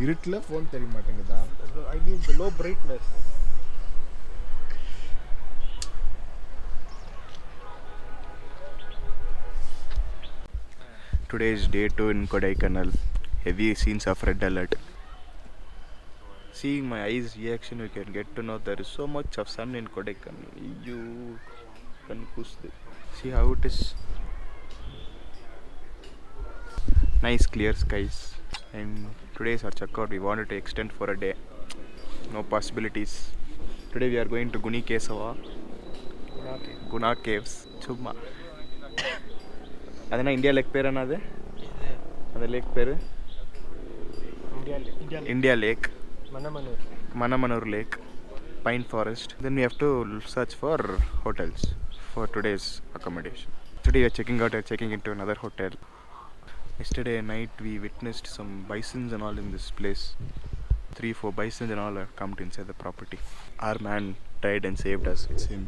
இருட்டில் ஃபோன் தெரிய மாட்டேங்குதா? I need the low brightness. Today is day 2 in Kodaikanal. Heavy scenes of red alert. Seeing my eyes reaction, you can get to know there is so much of sun in Kodaikanal. You can push it. See how it is. Nice clear skies. And today's our checkout. We wanted to extend for a day. No possibilities. Today we are going to Guni Kesava. Guna Caves. Chumma. ಅದನ್ನ India lake ಪೇರ್ ಅನ್ನೋದು ಅದೇ lake ಪೇರು India lake Mannavanur lake pine forest. Then we have to search for hotels for today's accommodation. Today we are checking into another hotel. Yesterday night we witnessed some bisons and all in this place. 3-4 bisons and all have come inside the property. Our man tried and saved us. It's him.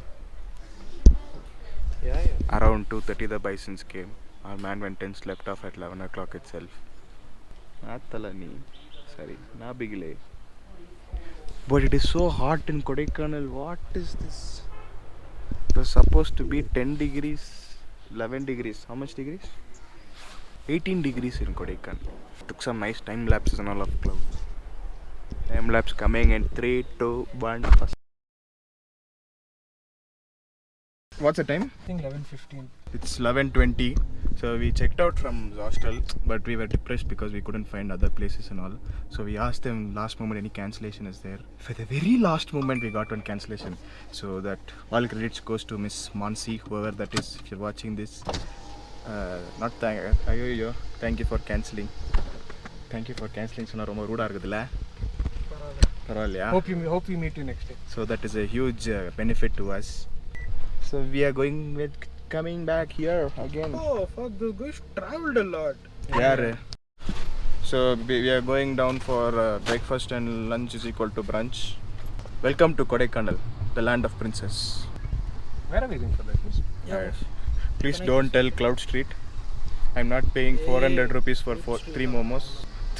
Around 2:30 the bisons came. Our man went and slept off at 11 o'clock itself. Athalani. Sorry, na bigile. But it is so hot in Kodaikanal. What is this? It was supposed to be 10 degrees, 11 degrees. How much degrees? 18 degrees in Kodaikanal. Took some nice time lapses and all of clouds. Time lapse coming in 3, 2, 1. First. What's the time? I think 11:15. It's 11:20. So we checked out from the hostel, but we were depressed because we couldn't find other places and all. So we asked them last moment any cancellation is there. For the very last moment we got one cancellation. So that all credits goes to Miss Mansi, whoever that is. If you're watching this, thank you for cancelling. Thank you for cancelling. So ரொம்ப ரூடா இருக்குதுல. பரவாயில்லையா? Hope we meet you next day. So that is a huge benefit to us. So we are coming back here again. Oh fuck, those guys traveled a lot. Yeah. So we are going down for breakfast and lunch is equal to brunch. Welcome to Kodaikanal, the land of princess. Where are we going for breakfast? Please don't tell Cloud Street. I'm not paying 400 rupees for 3 momos.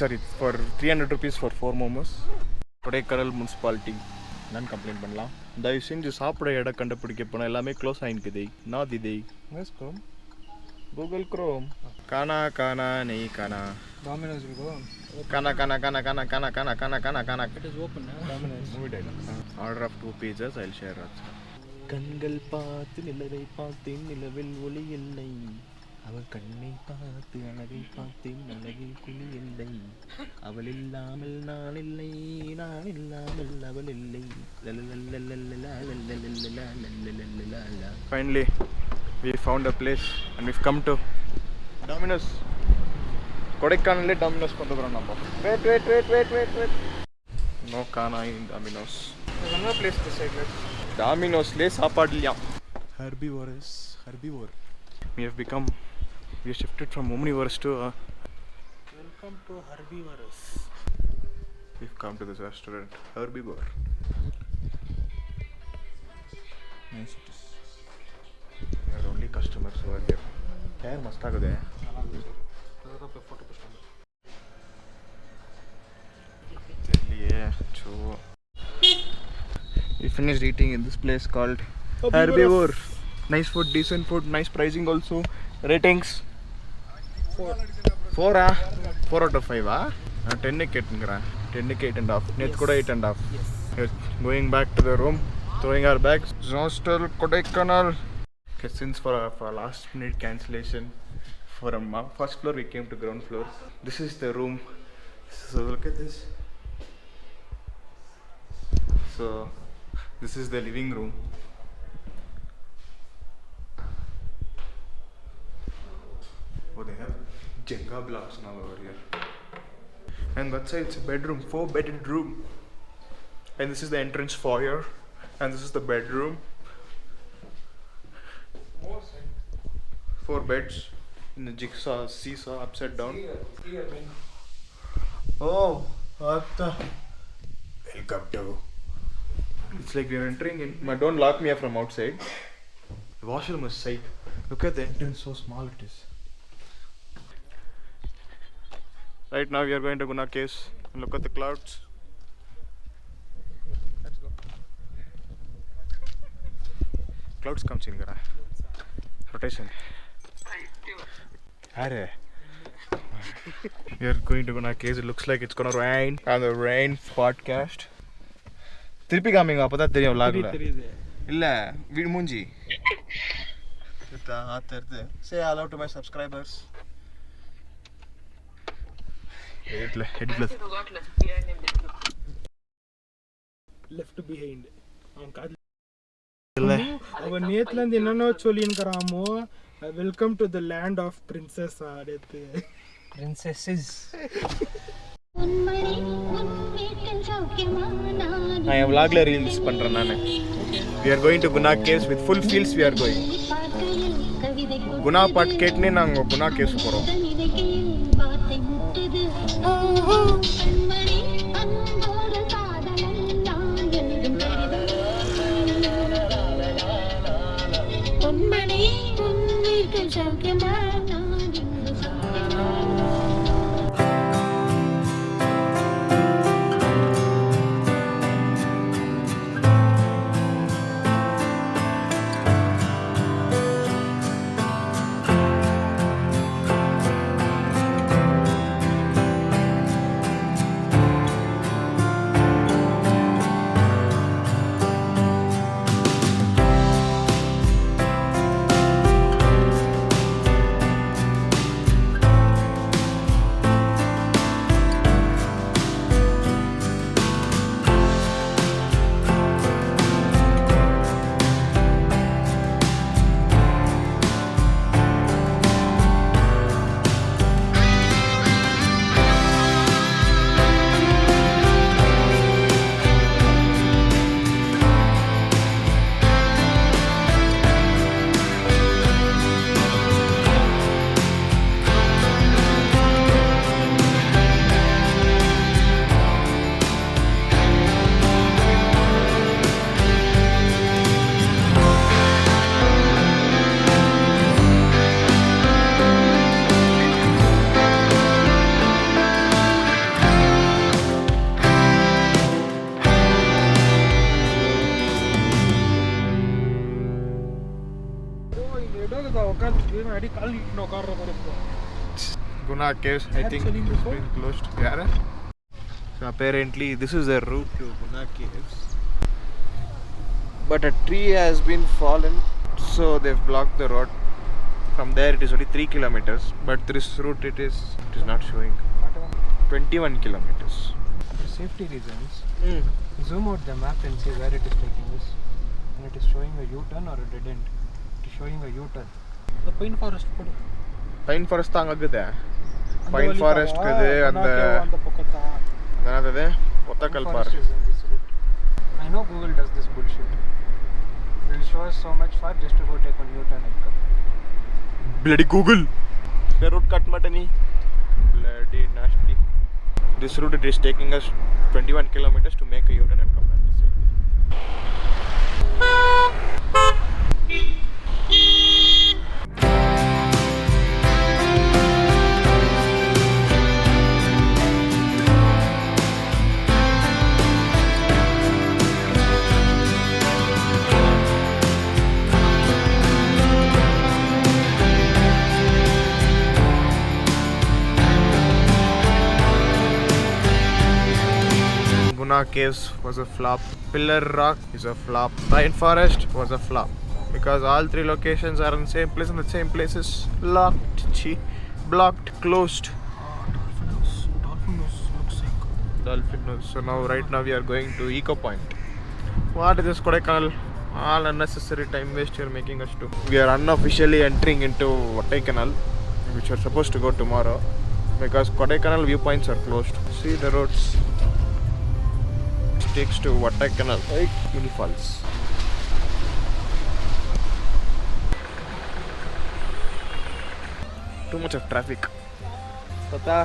Sorry, for 300 rupees for 4 momos. Kodaikanal municipality. நான் complaint பண்ணலாம். தயவு செஞ்சு சாப்பிட இடம் கண்டுபிடிக்க போனால் எல்லாமே close ஆகிக்குது. Not இதே கூகுள் க்ரோம் கானா கானா நெய் கானா Domino's will go. Ghana Ghana Ghana Ghana Ghana Ghana Ghana Ghana Ghana. It is open now. Domino's. Order of 2 pizzas. I'll share also. கண்கள் பார்த்து நிலவை பார்த்தேன் நிலவில் ஒளி இல்லை அவள் கண்ணை பார்த்து அழகை பார்த்தேன் அழகில் குழி இல்லை அவள் இல்லாமல் நான் இல்லை நான் இல்லாமல் அவள் இல்லை. Finally we found a place and we've come to Domino's. Kodaikanal Domino's கொண்டு போறோம் நம்ம. Wait. No kana in Domino's. There's another place this side, right? Domino's le சாப்பாடு இல்லையா. Herbivores. We have shifted from omnivores to Welcome to Herbivores. we've come to this restaurant Herbivore. Nice it is. We are only customers over here. Hair must agade. We finished eating in this place called Herbivore. Nice food, decent food, nice pricing also. Ratings 4 out of 5 நான் 10 கேட்டுங்கிறேன். 10க்கு 8.5. நேற்று கூட 8.5. Yes. Going back to the room, throwing our bags. Hostel Kodaikanal. Okay, since for last minute cancellation from first floor we came to ground floor. This is the room. So look at this. So this is the living room. Oh, they have Jenga blocks now over here. And that side it's a bedroom, 4-bedded room. And this is the entrance foyer. And this is the bedroom. 4 beds in the jigsaw, seesaw, upside down. Oh, what the? Welcome to. It's like we are entering in. Don't lock me up from outside. The washroom is sight. Look at the entrance, so small it is. Right now we are going to Guna Caves. Look at the clouds. Let's go. Clouds comes in gara. Rotation. Are. We are going to Guna case. It looks like it's gonna rain. On the rain podcast. திருப்பி காமிங்க அப்பதான் தெரியும் vlogல. தெரியுது. இல்ல வீடு மூஞ்சி. தெரியுது. Say hello to my subscribers. Editல. Left behind. அவன் காது இல்ல. அவன் நேத்துல இருந்து என்னன்னோ சொல்லின்கறாமோ. Welcome to the land of princess ஆடத்து. Princesses. நான் என் vlogல ரீல்ஸ் பண்றேன் நானு. We are going to Guna caves with full feels we are going. Guna part கேட்னே நாங்க Guna caves போறோம். Guna caves, I think it's been closed. Yeah. So apparently this is the route to Guna caves. But a tree has been fallen, so they've blocked the road. From there it is only 3 kilometers, but this route it is not showing. 21 kilometers. For safety reasons, zoom out the map and see where it is taking us. And it is showing a U-turn or a dead end. It is showing a U-turn. The pine forest. Pine forest தாங்க இருக்குது. Pine forest இருக்குது அந்த என்னது ஒத்தக்கல் பார். I know Google does this bullshit. It will show us so much far just to go take a U-turn and come. Bloody Google. The route cut matani. Bloody nasty. This route it is taking us 21 kilometers to make a U-turn and come back. Guna caves was a flop. Pillar rock is a flop. Pine forest was a flop because all three locations are in the same place and the same places locked, blocked, closed. Dolphin nose looks like. Dolphin nose. So now right now we are going to Eco Point. What is this Kodaikanal? All unnecessary time waste you are making us do. We are unofficially entering into Kodaikanal, which are supposed to go tomorrow because Kodaikanal viewpoints are closed. See the roads. Takes to Kodaikanal, right? Mini falls. Too much of traffic. Tata.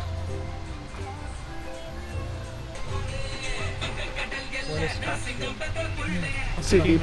City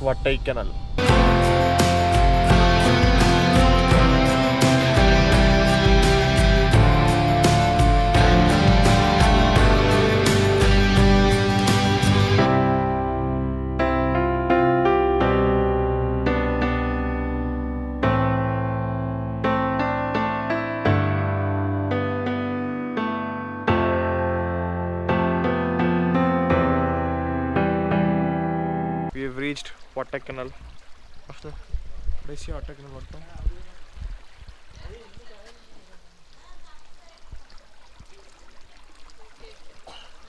Kodaikanal. We have reached Kodaikanal. After, what is your Kodaikanal?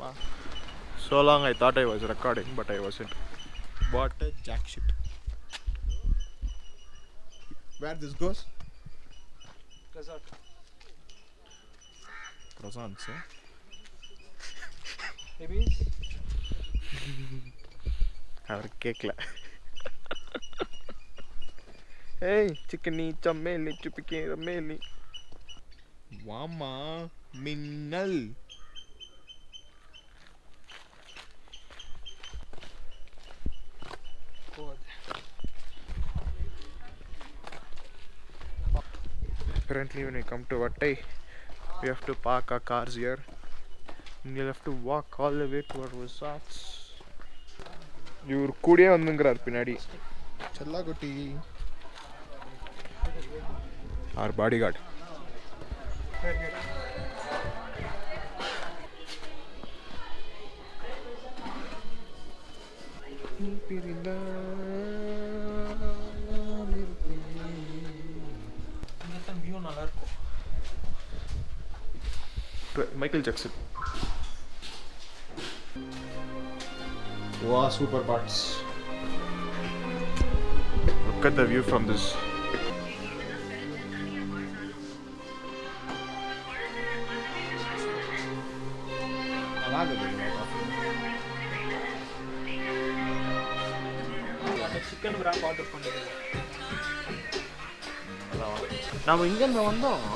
Wow. So long I thought I was recording, but I wasn't. What a jack shit. Where this goes? Resort. Croissants, eh? Maybe. அவர் கேட்கல. Hey, chickeny, chammeli, chupiki, rameli. வாமா மின்னல். Apparently when we come to Vattai, we have to park our cars here and we'll have to walk all the way to our resorts. இவர் கூடயே வந்துங்கிறார் பின்னாடி. செல்லாக்குட்டி. Our bodyguard. View நல்லா இருக்கும். Michael Jackson. Wow, super parts. Look at the view from this. Chicken wrap order பண்ணிருக்கேன். நாம இங்க இருந்து வந்தோம்.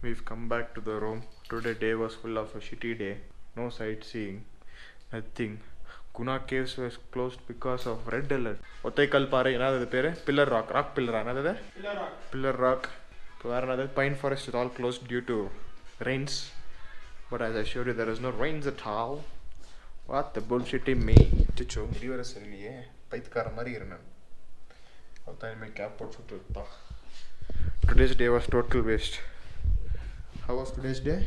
We've come back to the room. Today day was full of a shitty day. No sightseeing. Nothing. Guna caves was closed because of red alert. Kodaikanal பாறை என்னது பேரு? Pillar rock. Rock pillar என்னது? Pillar rock. Pillar rock. வேற என்னது? Pine forest is all closed due to rains. But as I showed you, there is no rains at all. What the bullshitty me. சிச்சோ முடி வர சரியில்லையே. பைத்தியக்கார மாதிரி இருந்தேன். அதான் இனிமேல் கேப் போட்டு சுட்டு விட்டா. Today's day was total waste. How was today's day?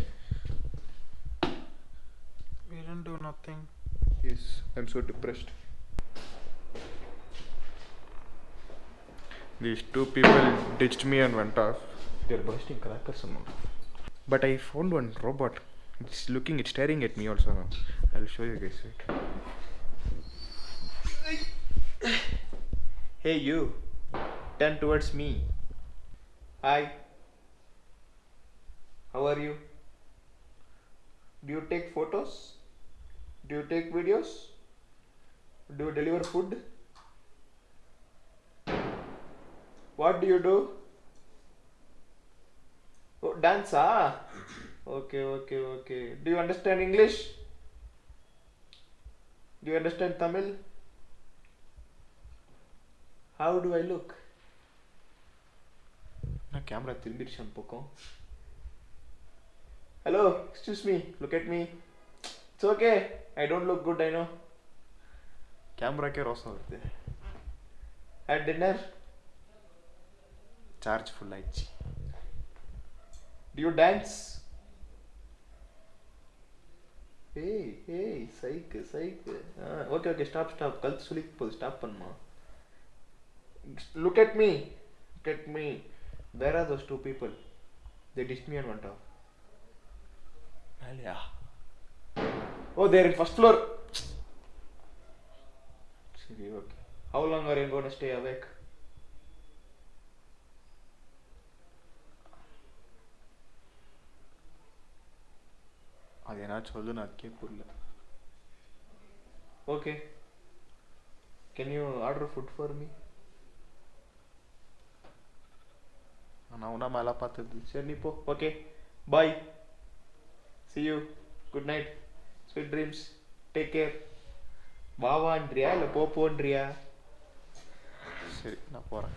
We didn't do nothing. Yes, I'm so depressed. These two people ditched me and went off. They're bursting crackers somehow. But I found one robot. It's looking, it's staring at me also now. I'll show you guys it. Hey you, turn towards me. Hi. How are you? Do you take photos? Do you take videos? Do you deliver food? What do you do? Oh, dance, ah? Okay. Do you understand English? Do you understand Tamil? How do I look? Na camera திரும்பிடுச்சு பக்கம். Hello, excuse me, look at me. It's okay, I don't look good, I know. Camera ke rosa varthe. Had dinner? Charge full aichi. Do you dance? Hey, psych. Okay, stop. Kalth sulik pol, stop panma. Look at me. Where are those two people? They ditched me and went off. Yeah. Oh, they're in first floor. சரி, okay. How long are you going to stay awake? அது என்ன சொல்லு நான் கேட்புல்ல. Okay. Can you order food for me? நான் உன்ன மேலே பார்த்தது. சரி நீ போ. Okay. Bye. See you. Good night. Sweet dreams. Take care. வாவான்றியா இல்லை போன்றியா? சரி நான் போகிறேன்.